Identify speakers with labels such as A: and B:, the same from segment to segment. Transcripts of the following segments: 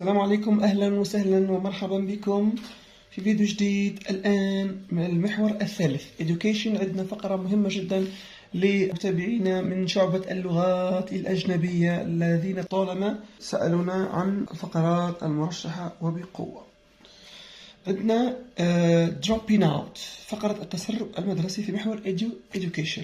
A: السلام عليكم، أهلا وسهلا ومرحبا بكم في فيديو جديد. الآن من المحور الثالث Education، عندنا فقرة مهمة جدا لمتابعينا من شعبة اللغات الأجنبية الذين طالما سألونا عن الفقرات المرشحة وبقوة. عندنا dropping out، فقرة التسرب المدرسي في محور Education.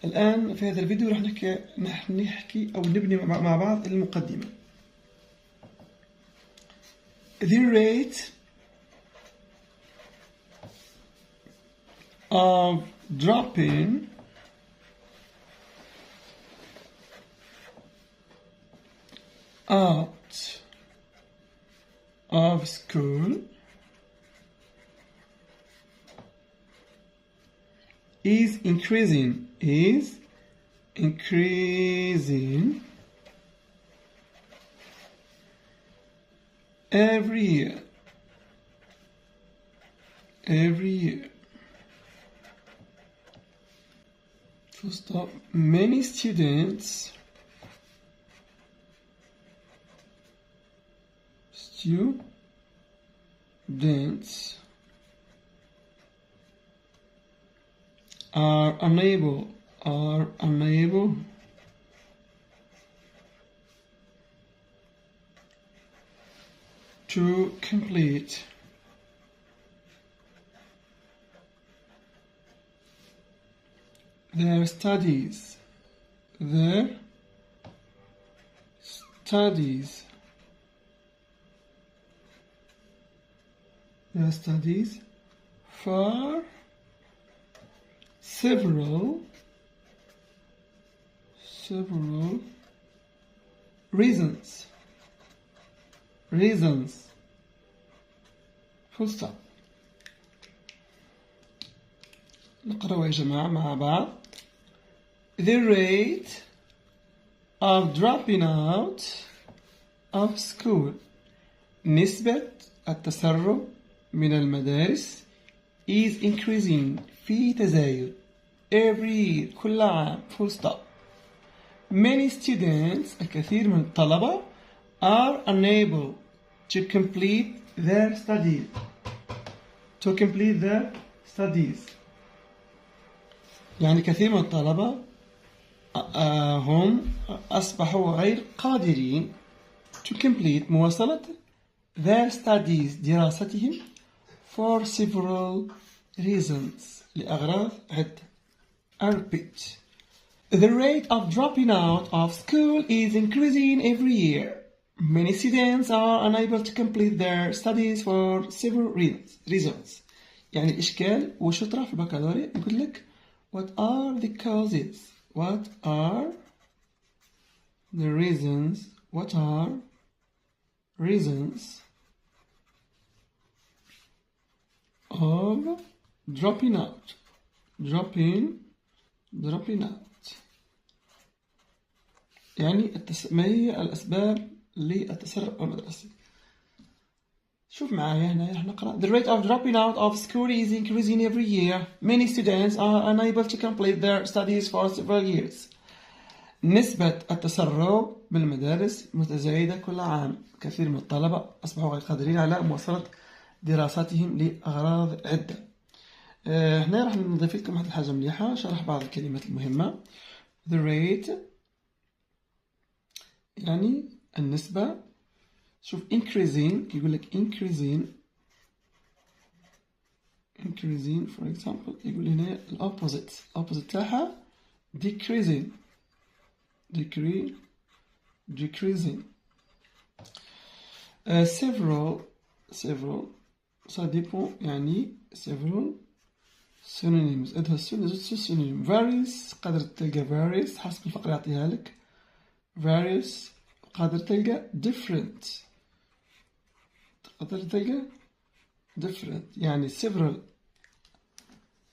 A: الآن في هذا الفيديو راح نحكي أو نبني مع بعض المقدمة. The rate of dropping out of school is increasing every year. To stop, many students are unable to complete their studies for several reasons. Full stop. نقرأ يا جماعة مع بعض. The rate of dropping out of school، نسبة التسرب من المدارس is increasing، في تزايد، every year، كل عام. full stop. Many students، الكثير من الطلبة are unable to complete their studies. يعني كثير من الطلبة هم أصبحوا غير قادرين to complete، مواصلة their studies، دراستهم for several reasons، لأغراض عدة. I repeat. The rate of dropping out of school is increasing every year. Many students are unable to complete their studies for several reasons. يعني الإشكال والشطرة في البكالوريا يقول لك what are the causes؟ What are the reasons؟ What are reasons of dropping out؟ dropping out يعني ما هي الأسباب للتسرب المدرسي؟ شوف معايا هنا راح نقرأ. The rate of dropping out of school is increasing every year. Many students are unable to complete their studies for several years. نسبة التسرب بالمدارس متزايدة كل عام. كثير من الطلبة أصبحوا غير قادرين على مواصلة دراساتهم لأغراض عدة. هنا راح نضيف لكم واحد الحاجة مليحة، شرح بعض الكلمات المهمة. The rate يعني النسبة. شوف increasing يقول لك increasing for example يقول هنا الopposite تاعها decreasing. Several ça dépend، يعني several synonyms. عندها synonym. various قادر تلقى various حسب الفقرة يعطيها لك. various قادر تلقى different يعني several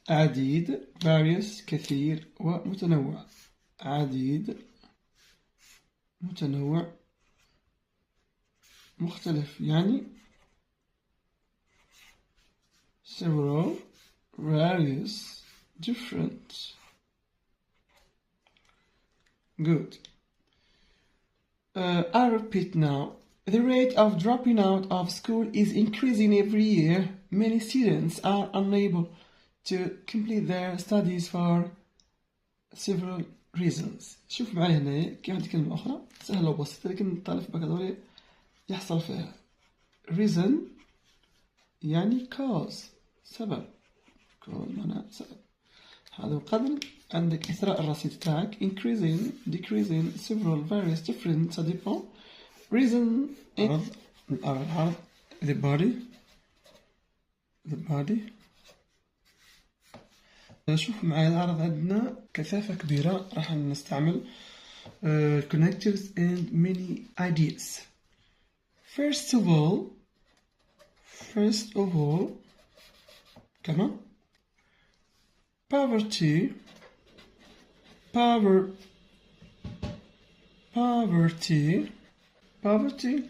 A: عديد، various كثير، ومتنوع. عديد، متنوع، مختلف، يعني several، various، different. Good. I repeat now. The rate of dropping out of school is increasing every year. Many students are unable to complete their studies for several reasons. شوف معي هنا كي عندي كلمة أخرى سهلة وبسيطة لكن الطالب في بكالوريا يحصل فيها. reason يعني cause سبب. cause معناها سبب. هذا القدر عندك إثراء الرصيد تاعك increasing decreasing several various different ça dépend. reason العرض the body. شوف معي العرض عندنا كثافة كبيرة راح نستعمل connectors and many ideas. First of all كما poverty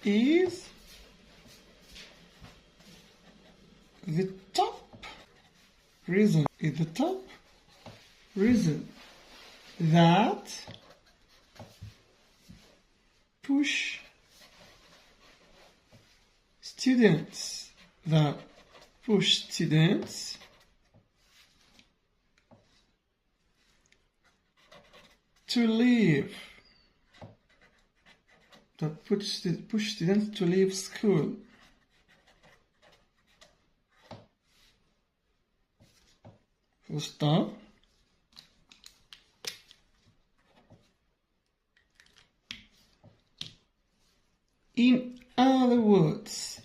A: is the top reason that push students to leave school. Full stop. In other words,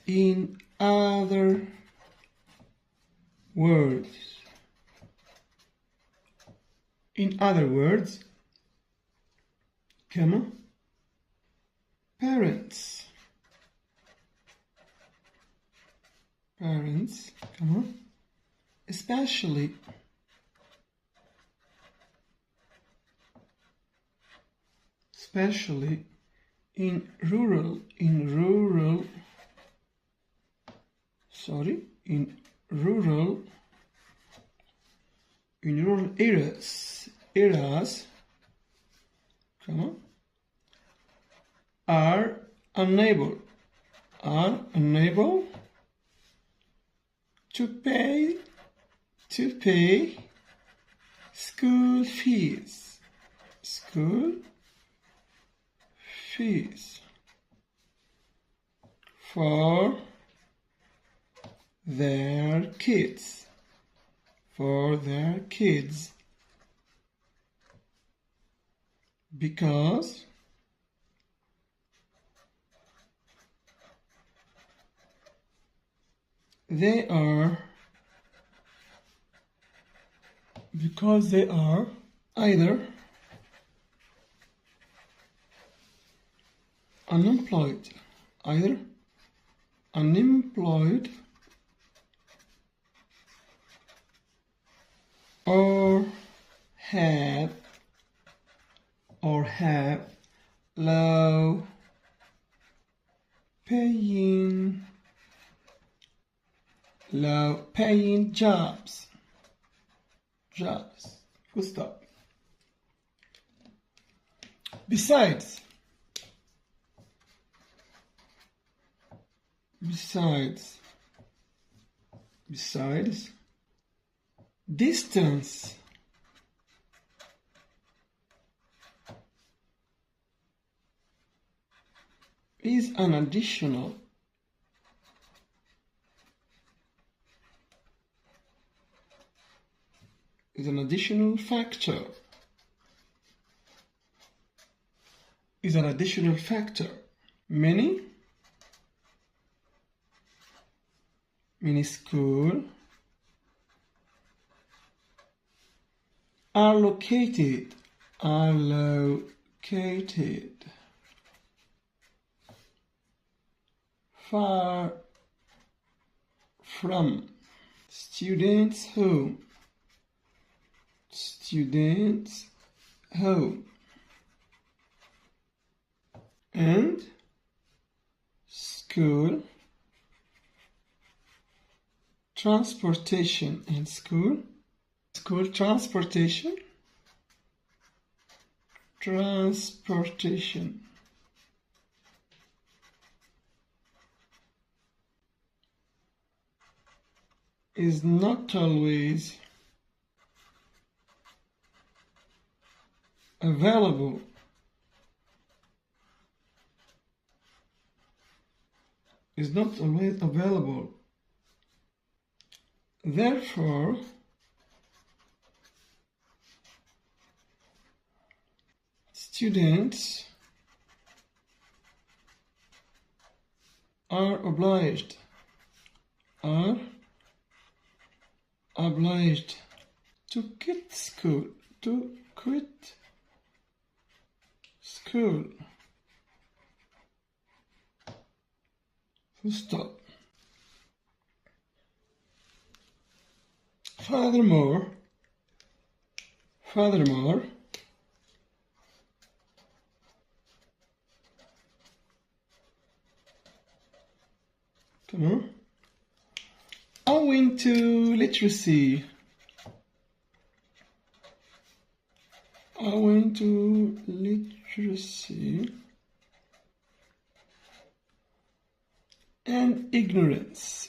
A: comma, parents, comma, especially in rural areas, comma, are unable to pay school fees for their kids because they are either unemployed or have low paying jobs. Full stop. Besides, distance is an additional factor. Many schools are located far from students' home. And school transportation is not always available. Is not always available. Therefore, students are obliged to quit school, Full stop. Furthermore, owing to literacy, and ignorance,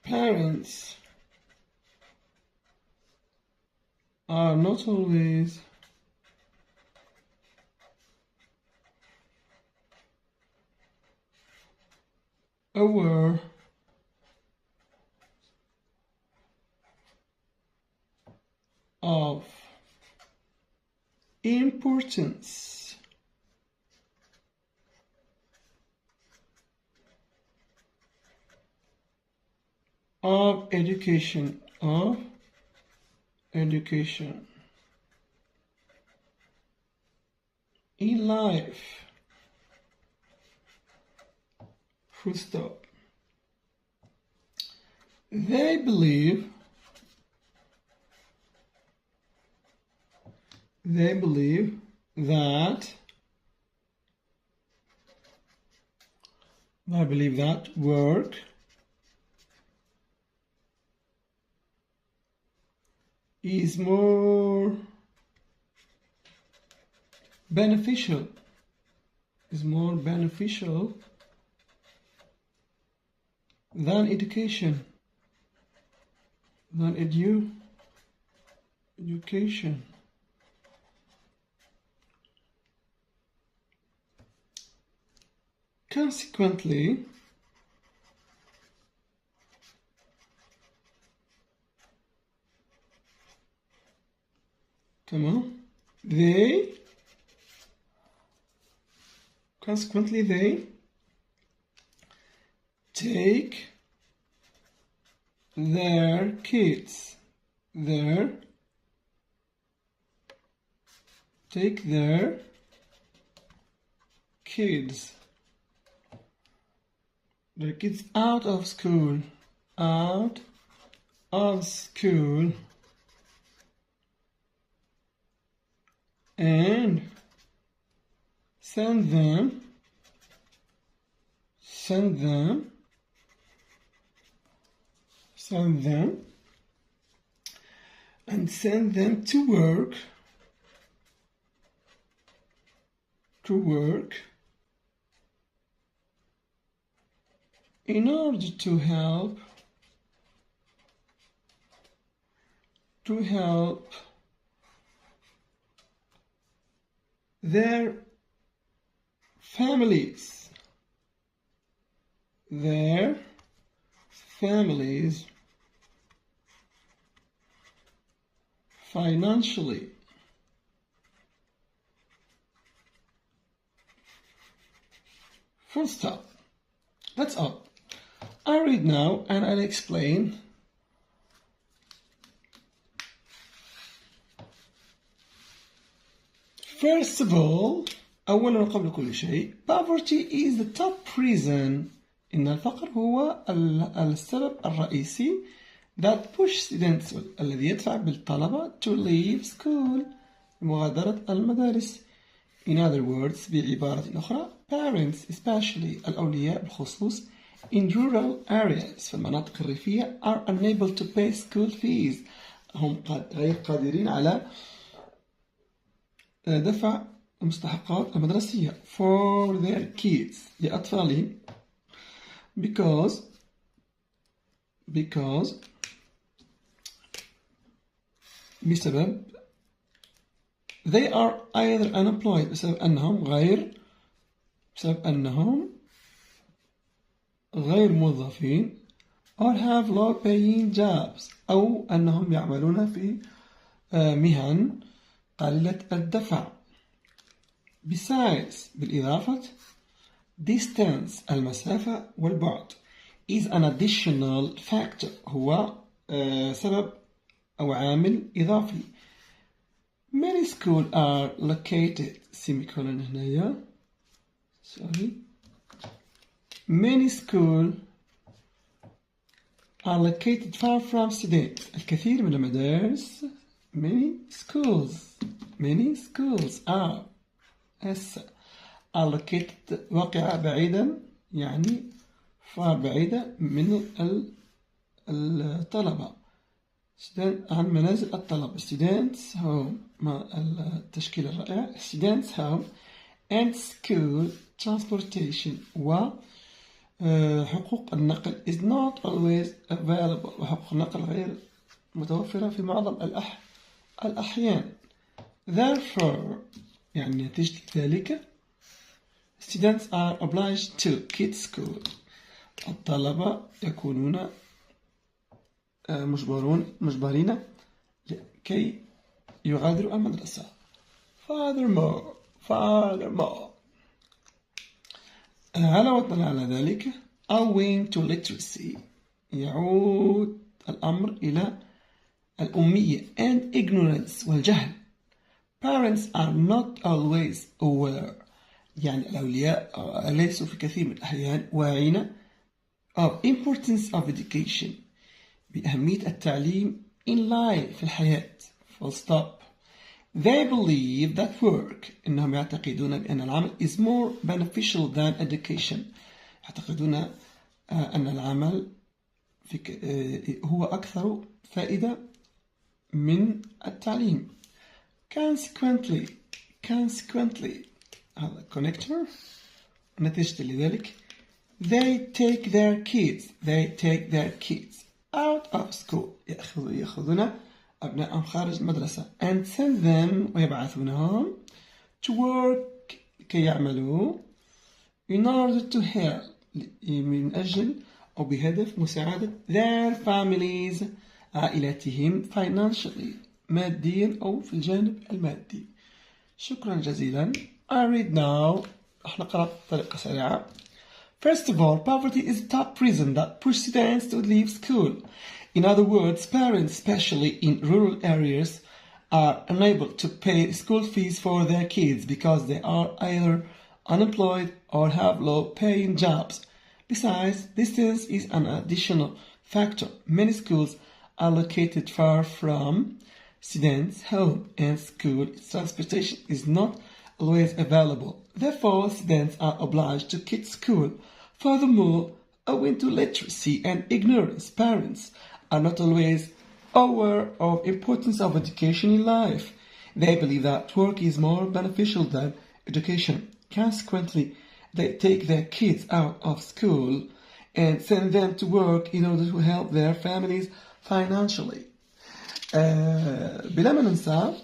A: parents are not always aware of importance of education in life. Full stop. They believe that work is more beneficial than education, education. Consequently, they take their kids, out of school, and send them to work in order to help their families financially. Full stop. That's all. I'll read now and I'll explain. First of all, أولا وقبل كل شيء, poverty is the top reason. إن الفقر هو السبب الرئيسي that push students, الذي يدفع بالطلبة to leave school, مغادرة المدارس. In other words, بعبارة أخرى, parents, especially الأولياء بالخصوص, in rural areas, في المناطق الريفية, are unable to pay school fees. هم غير قادرين على دفع المستحقات المدرسية for their kids لأطفالهم because بسبب they are either unemployed بسبب أنهم غير موظفين or have low paying jobs أو أنهم يعملون في مهن قليلة الدفع. Besides بالإضافة distance المسافة والبعد is an additional factor هو سبب أو عامل إضافي. Many schools are located semicolon هنايا Many schools are located far from students. الكثير من المدارس many schools are located واقعة بعيدا يعني far بعيدة من الطلبة عن منازل الطلبة. Students home التشكيل الرائع students home and school transportation وحقوق النقل is not always available وحقوق النقل غير متوفرة في معظم الأحيان. Therefore يعني نتيجة ذلك students are obliged to quit school الطلبة يكونون مجبرين لكي يغادروا المدرسة. Furthermore علاوة على ذلك owing to literacy يعود الأمر إلى الأمية and ignorance والجهل. Parents are not always aware يعني الأولياء ليسوا في كثير من الأحيان واعين of importance of education بأهمية التعليم in life في الحياة. full stop. They believe that work إنهم يعتقدون بأن العمل is more beneficial than education يعتقدون أن العمل هو أكثر فائدة من التعليم. Consequently هذا connector نتيجة لذلك they take their kids out of school يأخذون أبنائهم خارج المدرسة and send them ويبعثونهم to work كي يعملوا in order to help من أجل أو بهدف مساعدة their families عائلاتهم financially ماديا أو في الجانب المادي. شكرا جزيلا. I read now راح نقرأ بطريقة سريعة. First of all, poverty is a top reason that pushes students to leave school. In other words, parents, especially in rural areas, are unable to pay school fees for their kids because they are either unemployed or have low-paying jobs. Besides, distance is an additional factor. Many schools are located far from students' home, and school transportation is not always available. Therefore, students are obliged to quit school. Furthermore, owing to literacy and ignorance, parents are not always aware of the importance of education in life. They believe that work is more beneficial than education. Consequently, they take their kids out of school and send them to work in order to help their families financially. بلا ما ننسى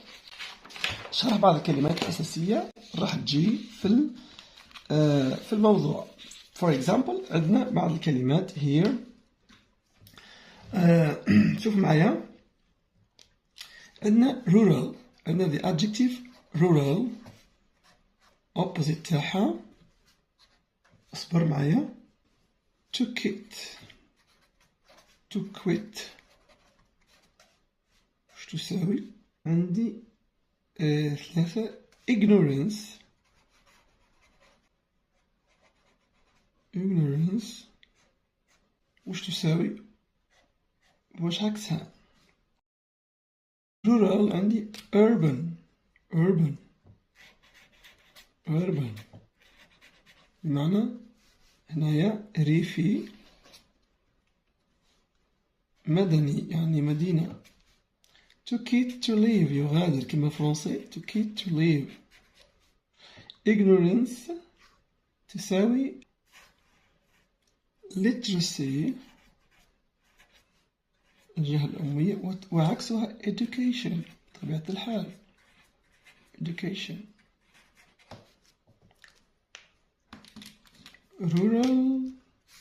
A: شرح بعض الكلمات الأساسية راح تجي في الموضوع. For example عندنا بعض الكلمات here. شوف معايا عندنا rural عندنا the adjective rural opposite تاعها اصبر معايا to quit وش تساوي عندي ثلاثة ignorance وش تساوي وش عكسها rural عندي urban بمعنى هنايا ريفي مدني يعني مدينة to quit to leave يغادر كما فرنسي to quit to leave. ignorance تساوي literacy الجهة الأمية وعكسها education طبيعة الحال education. rural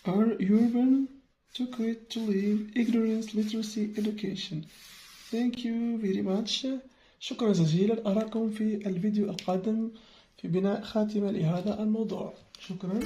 A: or urban to quit to leave ignorance literacy education. Thank you very much. شكرا جزيلا. أراكم في الفيديو القادم في بناء خاتمة لهذا الموضوع. شكرا.